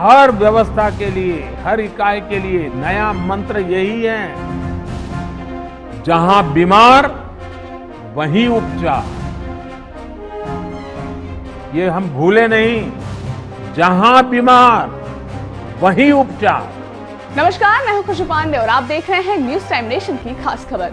हर व्यवस्था के लिए, हर इकाई के लिए नया मंत्र यही है, जहां बीमार वहीं उपचार। ये हम भूले नहीं, जहां बीमार वहीं उपचार। नमस्कार, मैं हूं खुशबू पांडे और आप देख रहे हैं न्यूज टाइम नेशन की खास खबर।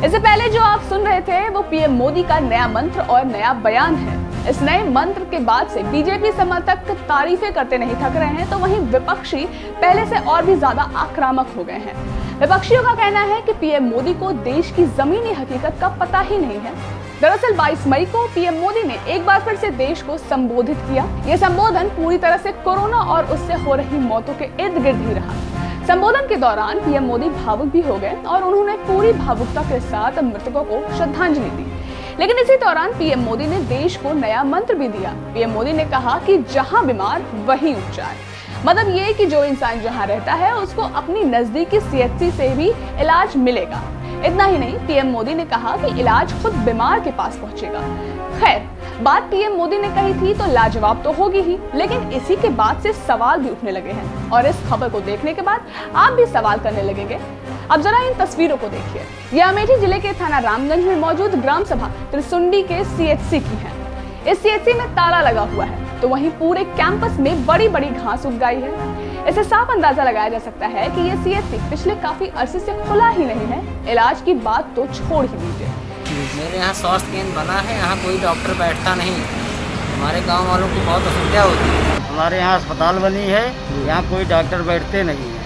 इससे पहले जो आप सुन रहे थे वो पीएम मोदी का नया मंत्र और नया बयान है। इस नए मंत्र के बाद से बीजेपी समर्थक तारीफें करते नहीं थक रहे हैं, तो वहीं विपक्षी पहले से और भी ज्यादा आक्रामक हो गए हैं। विपक्षियों का कहना है कि पीएम मोदी को देश की जमीनी हकीकत का पता ही नहीं है। दरअसल 22 मई को पीएम मोदी ने एक बार फिर से देश को संबोधित किया। यह संबोधन पूरी तरह से कोरोना और उससे हो रही मौतों के इर्द गिर्द ही रहा। संबोधन के दौरान पीएम मोदी भावुक भी हो गए और उन्होंने पूरी भावुकता के साथ मृतकों को श्रद्धांजलि दी। लेकिन इसी दौरान पीएम मोदी ने देश को नया मंत्र भी दिया। पीएम मोदी ने कहा कि जहां बीमार वहीं उपचार। मतलब ये कि जो इंसान जहां रहता है उसको अपनी नजदीकी सीएचसी से भी इलाज मिलेगा। इतना ही नहीं, पीएम मोदी ने कहा कि इलाज खुद बीमार के पास पहुंचेगा। खैर, बात पीएम मोदी ने कही थी तो लाजवाब तो होगी ही, लेकिन इसी के बाद से सवाल भी उठने लगे हैं और इस खबर को देखने के बाद आप भी सवाल करने लगेंगे। अब जरा इन तस्वीरों को देखिए। यह अमेठी जिले के थाना रामगंज में मौजूद ग्राम सभा त्रिसुंडी के सीएचसी की है। इस सीएचसी में ताला लगा हुआ है, तो वहीं पूरे कैंपस में बड़ी बड़ी घास उग गई है। इससे साफ अंदाजा लगाया जा सकता है कि यह सीएचसी पिछले काफी अरसे से खुला ही नहीं है। इलाज की बात तो छोड़ ही दीजिए। मेरे यहाँ स्वास्थ्य केंद्र बना है, यहाँ कोई डॉक्टर बैठता नहीं। हमारे गांव वालों को बहुत असुविधा होती है। हमारे यहाँ अस्पताल बनी है, यहाँ कोई डॉक्टर बैठते नहीं है।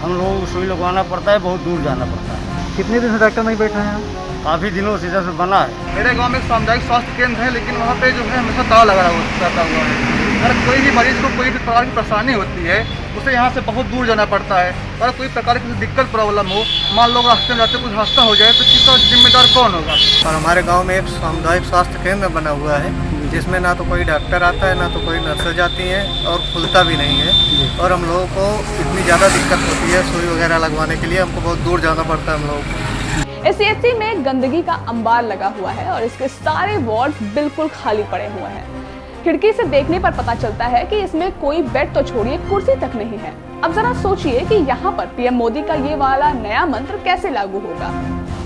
हम लोगों को सुई लगवाना पड़ता है, बहुत दूर जाना पड़ता है। कितने दिन से डॉक्टर नहीं बैठा है? काफ़ी दिनों से जब से बना है। मेरे गांव में एक सामुदायिक स्वास्थ्य केंद्र है, लेकिन वहाँ पे जो है हमेशा ताला लगा रहता हुआ है। अगर कोई भी मरीज को कोई भी प्रकार की परेशानी होती है, उसे यहाँ से बहुत दूर जाना पड़ता है। अगर कोई प्रकार की दिक्कत प्रॉब्लम हो, मान लो रास्ते में जाते कुछ हादसा हो जाए, तो किसका जिम्मेदार कौन होगा? और हमारे गांव में एक सामुदायिक स्वास्थ्य केंद्र बना हुआ है, जिसमें ना तो कोई डॉक्टर आता है, ना तो कोई नर्सें जाती हैं, और खुलता भी नहीं है। और हम लोगों को इतनी ज़्यादा दिक्कत होती है सुई वगैरह लगवाने के लिए, हमको बहुत दूर जाना पड़ता है हम लोगों को। इस सीएचसी में गंदगी का अंबार लगा हुआ है और इसके सारे वार्ड बिल्कुल खाली पड़े हुए हैं। खिड़की से देखने पर पता चलता है कि इसमें कोई बेड तो छोड़िए, कुर्सी तक नहीं है। अब जरा सोचिए कि यहाँ पर पीएम मोदी का ये वाला नया मंत्र कैसे लागू होगा।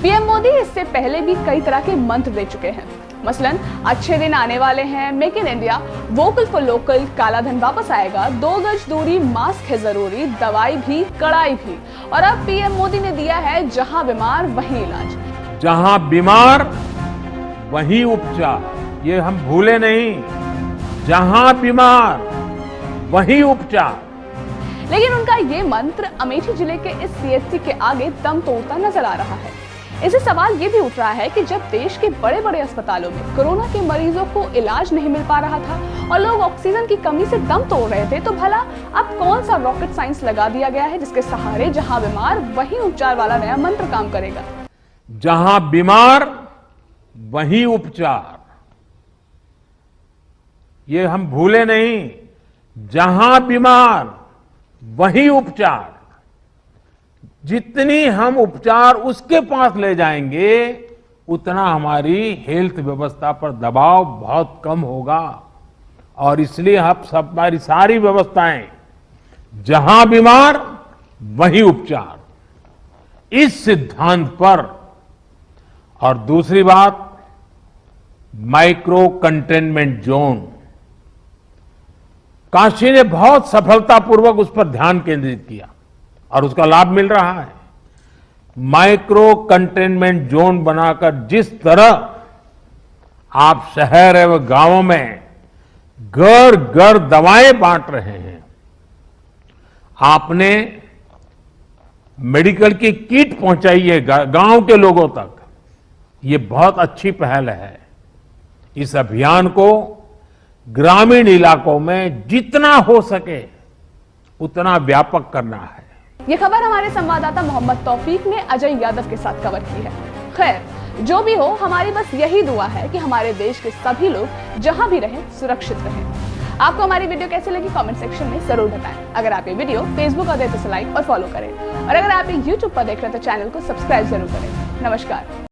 पीएम मोदी इससे पहले भी कई तरह के मंत्र दे चुके हैं। मसलन अच्छे दिन आने वाले हैं, make in India, vocal for local, काला धन वापस आएगा, 2 गज दूरी, मास्क है जरूरी, दवाई भी, कड़ाई भी। और अब पीएम मोदी ने दिया है जहां बीमार वहीं इलाज। जहां बीमार वहीं उपचार। ये हम भूले नहीं, जहां बीमार वहीं उपचार। लेकिन उनका ये मंत्र अमेठी जिले के इस सीएचसी के आगे दम तोड़ता नजर आ रहा है। इससे सवाल ये भी उठ रहा है कि जब देश के बड़े बड़े अस्पतालों में कोरोना के मरीजों को इलाज नहीं मिल पा रहा था और लोग ऑक्सीजन की कमी से दम तोड़ रहे थे, तो भला अब कौन सा रॉकेट साइंस लगा दिया गया है जिसके सहारे जहां बीमार वहीं उपचार वाला नया मंत्र काम करेगा। जहां बीमार वहीं उपचार। ये हम भूले नहीं, जहां बीमार वहीं उपचार। जितनी हम उपचार उसके पास ले जाएंगे, उतना हमारी हेल्थ व्यवस्था पर दबाव बहुत कम होगा। और इसलिए हमारी सारी व्यवस्थाएं जहां बीमार वहीं उपचार, इस सिद्धांत पर। और दूसरी बात, माइक्रो कंटेनमेंट जोन। काशी ने बहुत सफलतापूर्वक उस पर ध्यान केंद्रित किया और उसका लाभ मिल रहा है। माइक्रो कंटेनमेंट जोन बनाकर जिस तरह आप शहर एवं गांवों में घर घर दवाएं बांट रहे हैं, आपने मेडिकल की किट पहुंचाई है गांव के लोगों तक, ये बहुत अच्छी पहल है। इस अभियान को ग्रामीण इलाकों में जितना हो सके उतना व्यापक करना है। ये खबर हमारे संवाददाता मोहम्मद तौफीक ने अजय यादव के साथ कवर की है। खैर, जो भी हो, हमारी बस यही दुआ है कि हमारे देश के सभी लोग जहां भी रहें सुरक्षित रहें। आपको हमारी वीडियो कैसे लगी कमेंट सेक्शन में जरूर बताएं। अगर आप ये वीडियो फेसबुक पर देखें तो लाइक और फॉलो करें, और अगर आप ये यूट्यूब पर देख रहे हैं तो चैनल को सब्सक्राइब जरूर करें। नमस्कार।